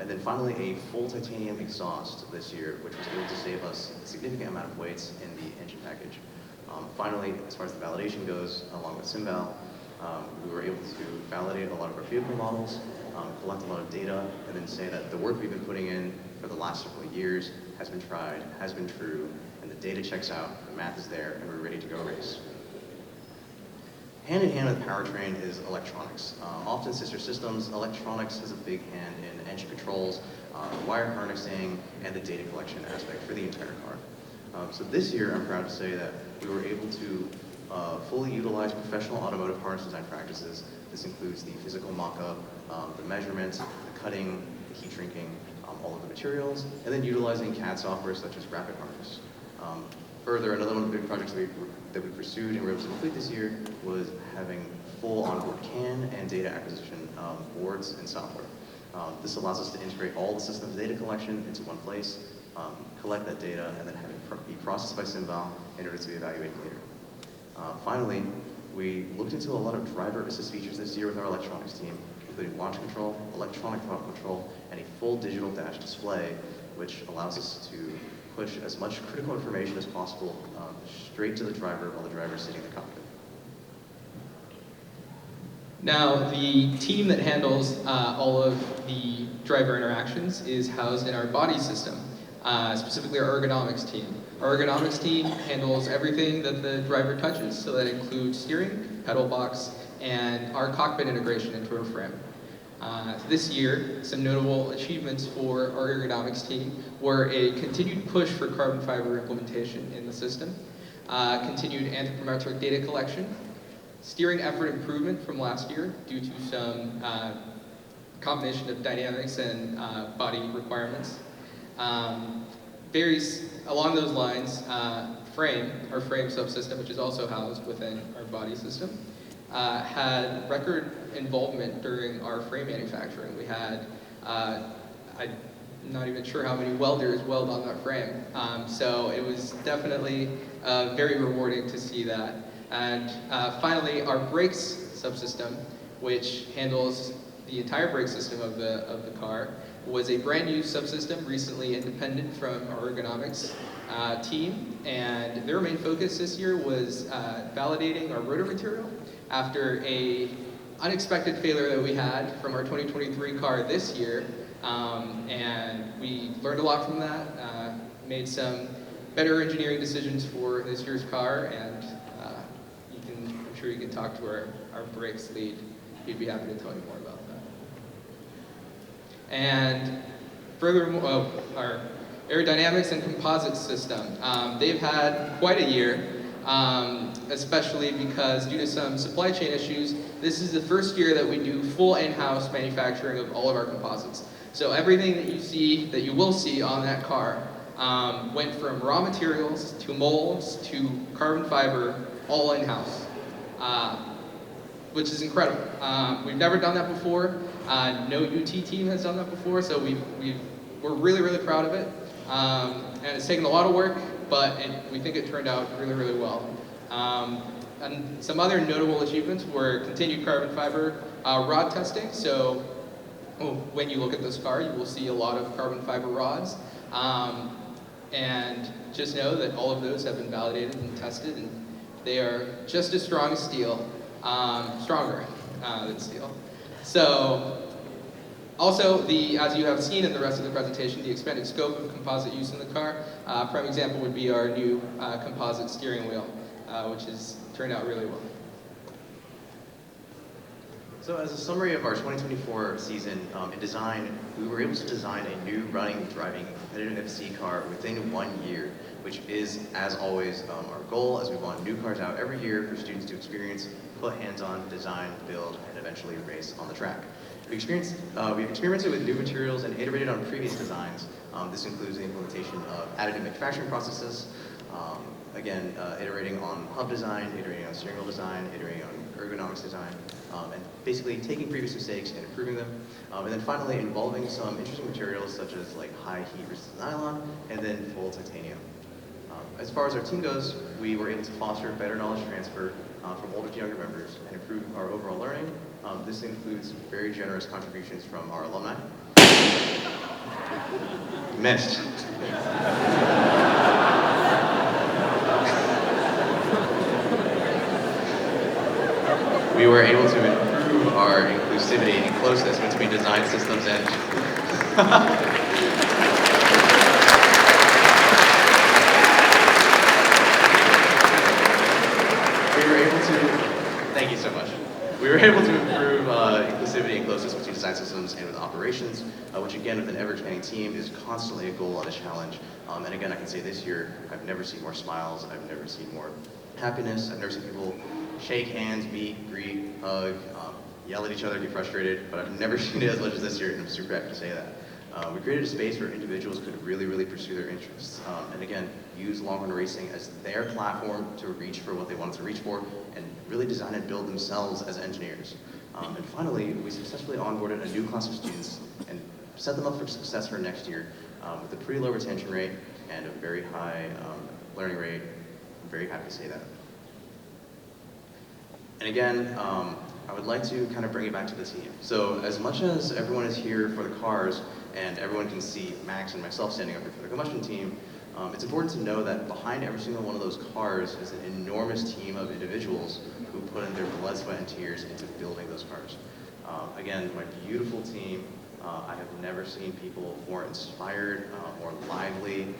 And then finally, a full titanium exhaust this year, which was able to save us a significant amount of weights in the engine package. Finally, as far as the validation goes, along with SimVal, we were able to validate a lot of our vehicle models, collect a lot of data, and then say that the work we've been putting in for the last several years has been tried, has been true, and the data checks out, the math is there, and we're ready to go race. Hand in hand with powertrain is electronics. Often sister systems, electronics has a big hand in engine controls, wire harnessing, and the data collection aspect for the entire car. So this year, I'm proud to say that we were able to fully utilize professional automotive harness design practices. This includes the physical mock-up, the measurements, the cutting, the heat shrinking, all of the materials, and then utilizing CAD software such as Rapid Harness. Further, another one of the big projects that we pursued and were able to complete this year was having full onboard CAN and data acquisition boards and software. This allows us to integrate all the systems data collection into one place, collect that data, and then have it be processed by SimVal in order to be evaluated later. Finally, we looked into a lot of driver assist features this year with our electronics team, including launch control, electronic throttle control, and a full digital dash display, which allows us to push as much critical information as possible straight to the driver while the driver is sitting in the cockpit. Now, the team that handles all of the driver interactions is housed in our body system, specifically our ergonomics team. Our ergonomics team handles everything that the driver touches, so that includes steering, pedal box, and our cockpit integration into our frame. This year, some notable achievements for our ergonomics team were a continued push for carbon fiber implementation in the system, continued anthropometric data collection, steering effort improvement from last year due to some combination of dynamics and body requirements. Along those lines, our frame subsystem, which is also housed within our body system, had record involvement during our frame manufacturing. We had, I'm not even sure how many welders weld on that frame. So it was definitely very rewarding to see that. And finally, our brakes subsystem, which handles the entire brake system of the car, was a brand new subsystem, recently independent from our ergonomics team. And their main focus this year was validating our rotor material after a unexpected failure that we had from our 2023 car this year, and we learned a lot from that, made some better engineering decisions for this year's car, and I'm sure you can talk to our brakes lead. He'd be happy to tell you more about that. And furthermore, our aerodynamics and composites system. They've had quite a year, especially because due to some supply chain issues, this is the first year that we do full in-house manufacturing of all of our composites. So everything that you see, that you will see on that car, went from raw materials to molds to carbon fiber, all in-house, which is incredible. We've never done that before. No UT team has done that before, so we're really, really proud of it. And it's taken a lot of work, but we think it turned out really, really well. And some other notable achievements were continued carbon fiber rod testing. So when you look at this car, you will see a lot of carbon fiber rods. And just know that all of those have been validated and tested, and they are just as strong as steel, stronger than steel. So, also, as you have seen in the rest of the presentation, the expanded scope of composite use in the car. Prime example would be our new composite steering wheel, which has turned out really well. So as a summary of our 2024 season, in design, we were able to design a new running, driving, competitive FC car within 1 year, which is, as always, our goal as we want new cars out every year for students to experience, put hands on, design, build, and eventually race on the track. We've experimented with new materials and iterated on previous designs. This includes the implementation of additive manufacturing processes, iterating on hub design, iterating on steering wheel design, iterating on ergonomics design, and basically taking previous mistakes and improving them. And then finally involving some interesting materials such as like high heat resistant nylon and then full titanium. As far as our team goes, we were able to foster better knowledge transfer from older to younger members and improve our overall learning. This includes very generous contributions from our alumni. Missed. We were able to improve our inclusivity and closeness between design systems and thank you so much. We were able to improve inclusivity and closeness between design systems and with operations, which again, with an ever-expanding team, is constantly a goal and a challenge. And again, I can say this year, I've never seen more smiles, I've never seen more happiness, I've never seen people shake hands, meet, greet, hug, yell at each other, get frustrated, but I've never seen it as much as this year, and I'm super happy to say that. We created a space where individuals could really, really pursue their interests, and again, use Longhorn Racing as their platform to reach for what they wanted to reach for, and really design and build themselves as engineers. And finally, we successfully onboarded a new class of students and set them up for success for next year with a pretty low retention rate and a very high learning rate. I'm very happy to say that. And again, I would like to kind of bring it back to the team. So as much as everyone is here for the cars, and everyone can see Max and myself standing up here for the combustion team, it's important to know that behind every single one of those cars is an enormous team of individuals who put in their blood, sweat, and tears into building those cars. Again, my beautiful team, I have never seen people more inspired, more lively,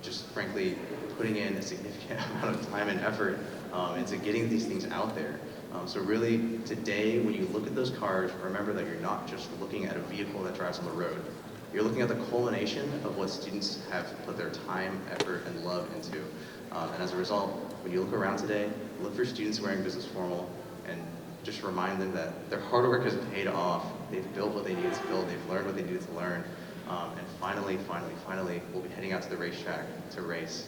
just frankly putting in a significant amount of time and effort into getting these things out there. So really, today, when you look at those cars, remember that you're not just looking at a vehicle that drives on the road. You're looking at the culmination of what students have put their time, effort, and love into. And as a result, when you look around today, look for students wearing business formal, and just remind them that their hard work has paid off. They've built what they needed to build, they've learned what they needed to learn, and finally, we'll be heading out to the racetrack to race.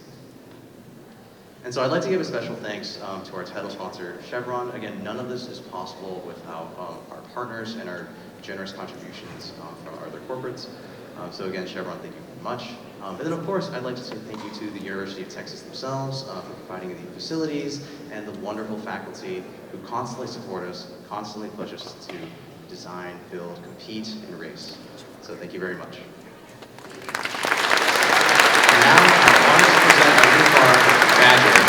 And so I'd like to give a special thanks to our title sponsor, Chevron. Again, none of this is possible without our partners and our generous contributions from our other corporates. So again, Chevron, thank you very much. And then of course, I'd like to say thank you to the University of Texas themselves for providing the facilities and the wonderful faculty who constantly support us, constantly push us to design, build, compete, and race. So thank you very much. And now I want to present our new car, Badger.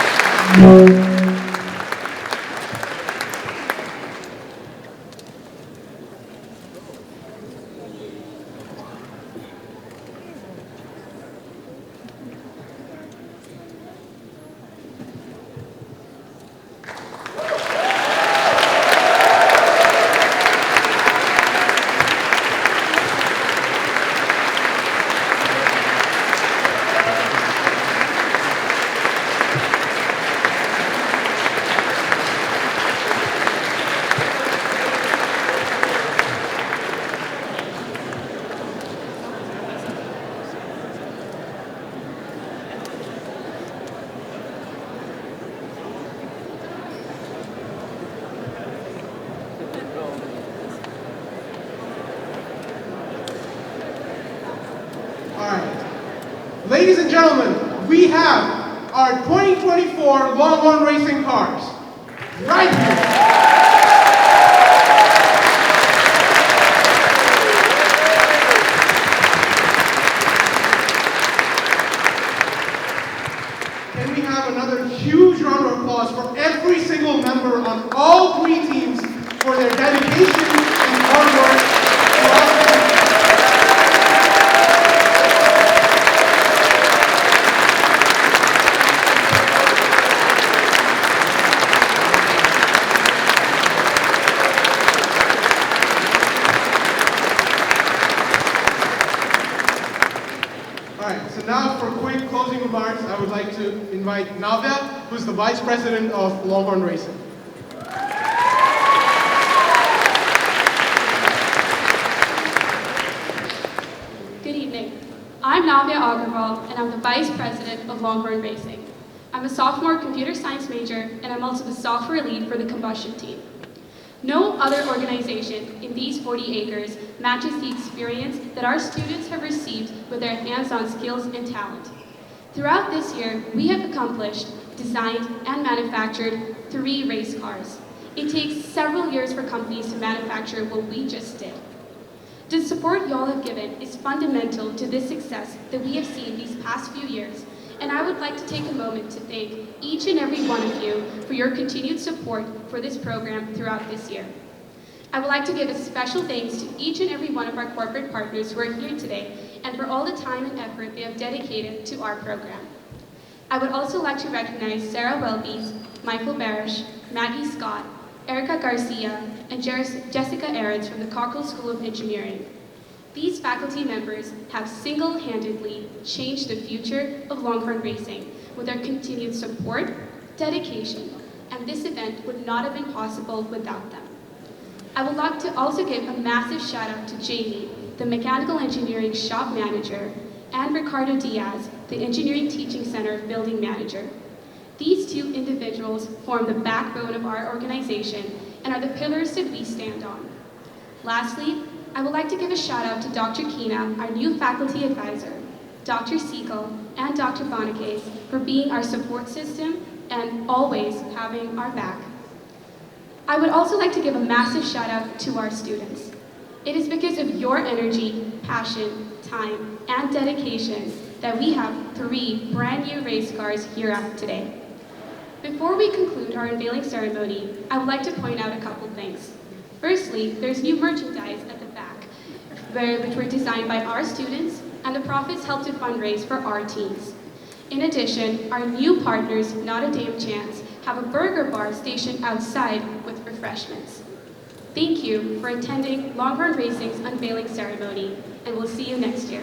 right. Ladies and gentlemen, we have our 2024 Longhorn racing cars right here. Can we have another huge round of applause for every single member on all three teams for their dedication and hard work throughout the season. All right, so now for quick closing remarks, I would like to invite Navya, who's the Vice President of Longhorn Racing. Good evening. I'm Navya Agarwal, and I'm the Vice President of Longhorn Racing. I'm a sophomore computer science major, and I'm also the software lead for the combustion team. No other organization in these 40 acres matches the experience that our students have received with their hands-on skills and talent. Throughout this year, we have accomplished, designed, and manufactured 3 race cars. It takes several years for companies to manufacture what we just did. The support y'all have given is fundamental to this success that we have seen these past few years, and I would like to take a moment to thank each and every one of you for your continued support for this program throughout this year. I would like to give a special thanks to each and every one of our corporate partners who are here today and for all the time and effort they have dedicated to our program. I would also like to recognize Sarah Welby, Michael Barish, Maggie Scott, Erica Garcia, and Jessica Ahrens from the Cockle School of Engineering. These faculty members have single-handedly changed the future of Longhorn racing with their continued support, dedication, and this event would not have been possible without them. I would like to also give a massive shout out to Jamie, the Mechanical Engineering Shop Manager, and Ricardo Diaz, the Engineering Teaching Center Building Manager. These 2 individuals form the backbone of our organization and are the pillars that we stand on. Lastly, I would like to give a shout out to Dr. Kina, our new faculty advisor, Dr. Siegel, and Dr. Bonacase for being our support system and always having our back. I would also like to give a massive shout out to our students. It is because of your energy, passion, time, and dedication that we have 3 brand new race cars here today. Before we conclude our unveiling ceremony, I would like to point out a couple things. Firstly, there's new merchandise at the back, which were designed by our students, and the profits help to fundraise for our teams. In addition, our new partners, Not a Damn Chance, have a burger bar stationed outside with refreshments. Thank you for attending Longhorn Racing's unveiling ceremony, and we'll see you next year.